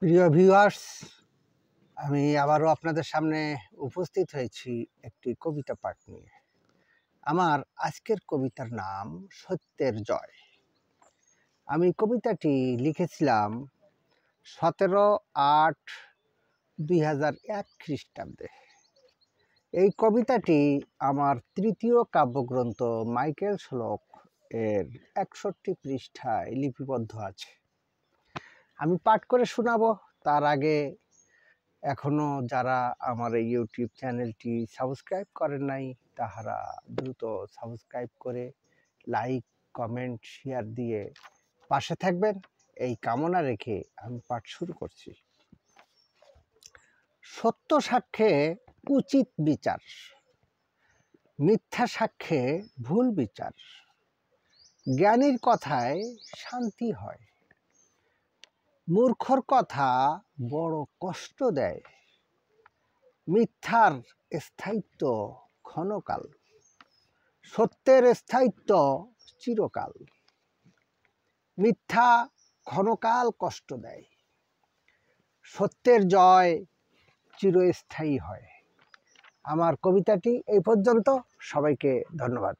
প্রিয় ভিউয়ার্স, আমি আবারও আপনাদের সামনে উপস্থিত হয়েছি একটি কবিতা পাঠ নিয়ে। আমার আজকের কবিতার নাম সত্যের জয়। আমি কবিতাটি লিখেছিলাম 17/8/2001 খ্রিস্টাব্দে। এই কবিতাটি আমার তৃতীয় কাব্যগ্রন্থ মাইকেল শ্লোক এর 61 পৃষ্ঠায় লিপিবদ্ধ আছে। আমি পাঠ করে শোনাবো। তার আগে এখনও যারা আমার এই ইউটিউব চ্যানেলটি সাবস্ক্রাইব করেন নাই, তাহারা দ্রুত সাবস্ক্রাইব করে লাইক, কমেন্ট, শেয়ার দিয়ে পাশে থাকবেন, এই কামনা রেখে আমি পাঠ শুরু করছি। সত্য সাক্ষ্যে উচিত বিচার, মিথ্যা সাক্ষ্যে ভুল বিচার। জ্ঞানীর কথায় শান্তি হয়, মূর্খর কথা বড় কষ্ট দেয়। মিথ্যার স্থায়িত্ব ক্ষণকাল, সত্যের স্থায়িত্ব চিরকাল। মিথ্যা ক্ষণকাল কষ্ট দেয়, সত্যের জয় চিরস্থায়ী হয়। আমার কবিতাটি এই পর্যন্ত। সবাইকে ধন্যবাদ।